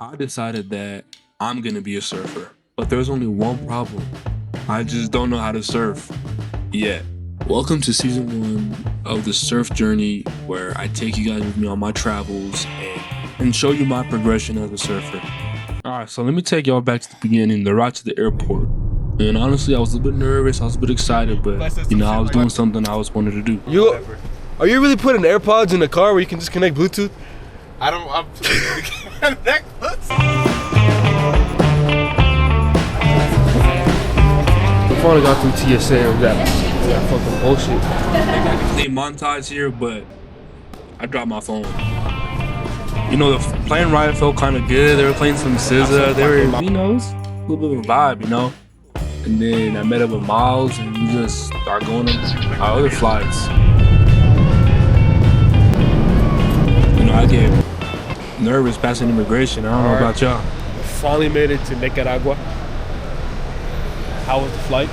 I decided that I'm gonna be a surfer, but there's only one problem. I just don't know how to surf yet. Welcome to season 1 of the surf journey, where I take you guys with me on my travels and show you my progression as a surfer. Alright, so let me take y'all back to the beginning, the ride to the airport. And honestly, I was a bit nervous, I was a bit excited, but I was doing something I always wanted to do. Are you really putting AirPods in the car where you can just connect Bluetooth? I'm necklace. We finally got through TSA and that fucking bullshit. They montage here, but I dropped my phone. You know, the plane ride felt kind of good. They were playing some SZA. They were, it was a little bit of a vibe, And then I met up with Miles, and we just started going on our other flights. I get nervous passing immigration. I don't know about y'all. Finally made it to Nicaragua. How was the flight?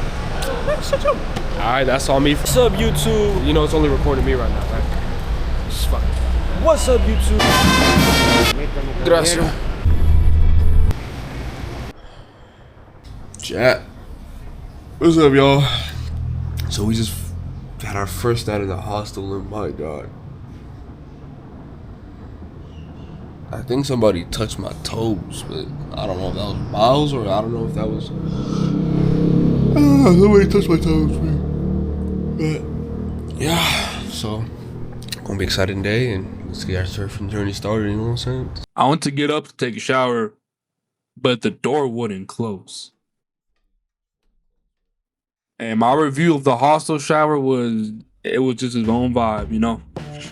Alright, that's on me. What's up, YouTube? It's only recording me right now, right? It's fine. What's up, YouTube? Gracias. Chat. What's up, y'all? So we just had our first night in the hostel, and my God. I think somebody touched my toes, but I don't know if that was Miles or I don't know if that was... I don't know, somebody touched my toes, man. But, yeah, so, gonna be an exciting day, and let's get our surfing journey started, you know what I'm saying? I went to get up to take a shower, but the door wouldn't close. And my review of the hostel shower was just its own vibe,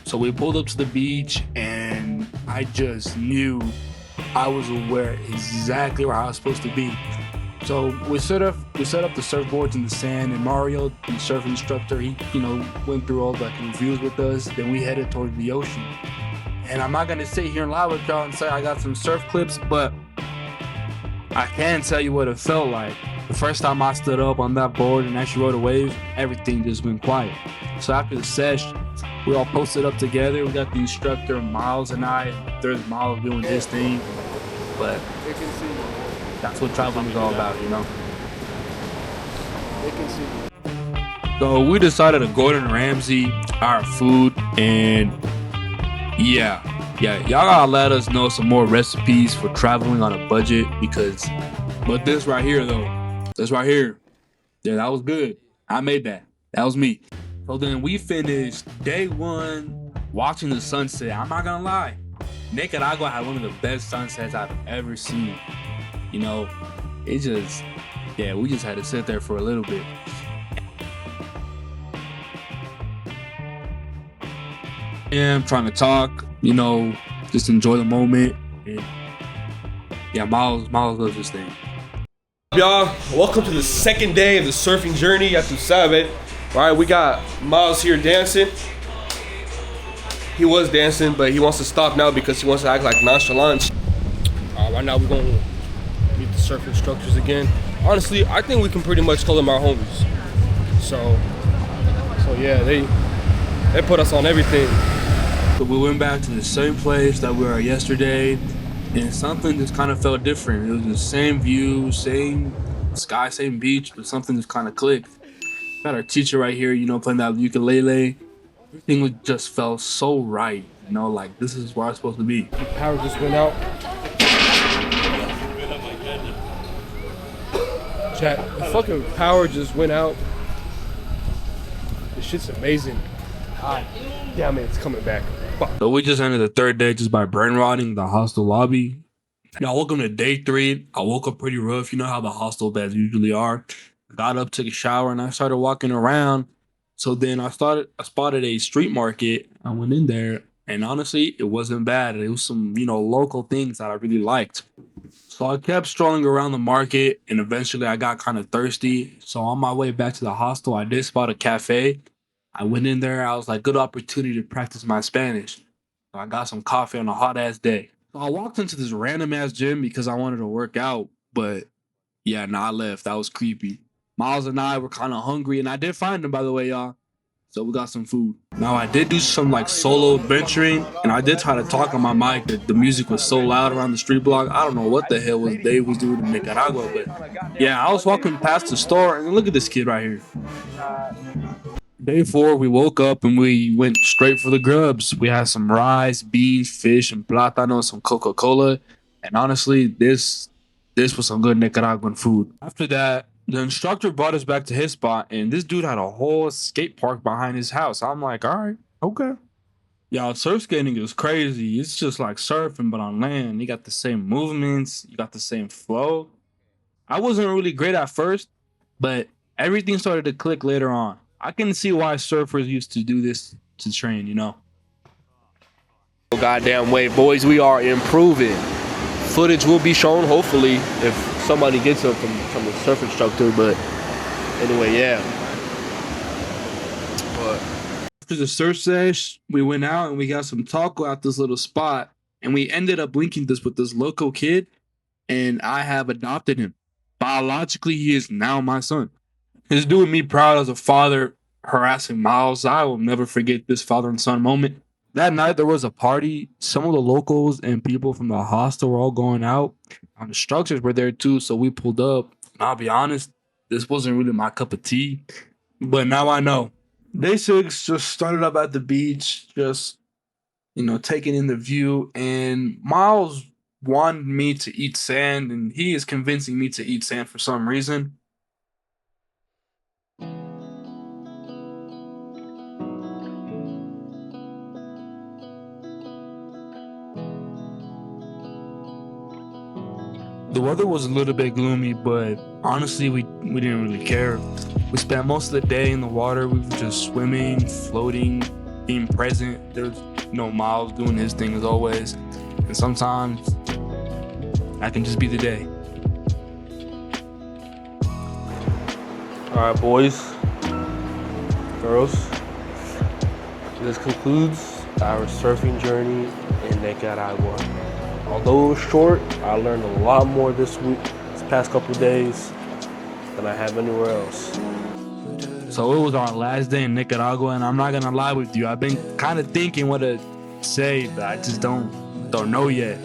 So we pulled up to the beach, and I just knew I was aware exactly where I was supposed to be. So we set up the surfboards in the sand, and Mario, the surf instructor, he went through all the reviews with us. Then we headed towards the ocean. And I'm not gonna sit here and lie with y'all and say I got some surf clips, but I can tell you what it felt like. The first time I stood up on that board and actually rode a wave, everything just went quiet. So after the session, we all posted up together. We got the instructor, Miles, and I. There's Miles doing his thing, but that's what traveling is all about, They can see. So we decided to Gordon Ramsay our food, and yeah, y'all gotta let us know some more recipes for traveling on a budget, but this right here, yeah, that was good. I made that. That was me. So then we finished day 1 watching the sunset. I'm not gonna lie, Nicaragua had one of the best sunsets I've ever seen. We just had to sit there for a little bit. Yeah, I'm trying to talk, just enjoy the moment. And yeah, Miles does this thing. Y'all, welcome to the second day of the surfing journey. Ya tu sabe. Alright, we got Miles here dancing. He was dancing, but he wants to stop now because he wants to act like nonchalant. Right now we're gonna meet the surf instructors again. Honestly, I think we can pretty much call them our homies. So yeah, they put us on everything. So we went back to the same place that we were yesterday, and something just kind of felt different. It was the same view, same sky, same beach, but something just kind of clicked. Got our teacher right here, playing that ukulele. Everything just felt so right, like this is where I'm supposed to be. The power just went out. Chat, the fucking power just went out. This shit's amazing. God damn it, it's coming back. Fuck. So we just ended the third day just by brain rotting the hostel lobby. Welcome to day 3. I woke up pretty rough. You know how the hostel beds usually are. Got up, took a shower, and I started walking around. So then I spotted a street market. I went in there, and honestly, it wasn't bad. It was some, local things that I really liked. So I kept strolling around the market, and eventually I got kind of thirsty. So on my way back to the hostel, I did spot a cafe. I went in there. I was like, good opportunity to practice my Spanish. So I got some coffee on a hot ass day. So I walked into this random ass gym because I wanted to work out, but yeah, I left. That was creepy. Miles and I were kind of hungry, and I did find them, by the way, y'all. So we got some food. Now I did do some like solo adventuring, and I did try to talk on my mic that the music was so loud around the street block. I don't know what the hell was Dave was doing in Nicaragua, but yeah, I was walking past the store and look at this kid right here. Day 4, we woke up and we went straight for the grubs. We had some rice, beans, fish, and plátano, some Coca-Cola, and honestly, this was some good Nicaraguan food. After that, the instructor brought us back to his spot, and this dude had a whole skate park behind his house. I'm like, all right, okay. Y'all, surf skating is crazy. It's just like surfing, but on land. You got the same movements, you got the same flow. I wasn't really great at first, but everything started to click later on. I can see why surfers used to do this to train, you know? Goddamn way, boys, we are improving. Footage will be shown, hopefully, if somebody gets it from the surf instructor, but anyway, yeah. But after the surf sesh, we went out and we got some taco at this little spot, and we ended up linking this with this local kid, and I have adopted him. Biologically, he is now my son. It's doing me proud as a father harassing Miles. I will never forget this father and son moment. That night there was a party. Some of the locals and people from the hostel were all going out. The instructors were there too, so we pulled up. I'll be honest, this wasn't really my cup of tea, but now I know. Day 6 just started up at the beach, just taking in the view, and Miles wanted me to eat sand, and he is convincing me to eat sand for some reason. The weather was a little bit gloomy, but honestly, we didn't really care. We spent most of the day in the water. We were just swimming, floating, being present. There's Miles doing his thing as always. And sometimes that can just be the day. all right, boys, girls, this concludes our surfing journey in Nicaragua. Although it was short, I learned a lot more this past couple of days than I have anywhere else. So it was our last day in Nicaragua, and I'm not gonna lie with you. I've been kind of thinking what to say, but I just don't know yet.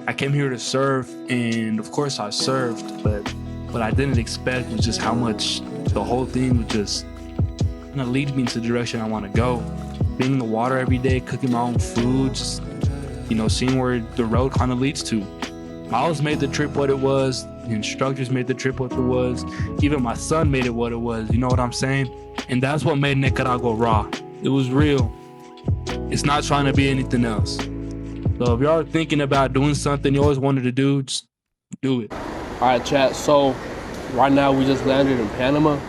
I came here to surf, and of course I surfed, but what I didn't expect was just how much the whole thing would just kind of lead me into the direction I want to go. Being in the water every day, cooking my own food, just seeing where the road kind of leads to. Miles made the trip what it was. The instructors made the trip what it was. Even my son made it what it was. You know what I'm saying? And that's what made Nicaragua raw. It was real. It's not trying to be anything else. So if y'all are thinking about doing something you always wanted to do, just do it. All right, chat. So right now we just landed in Panama.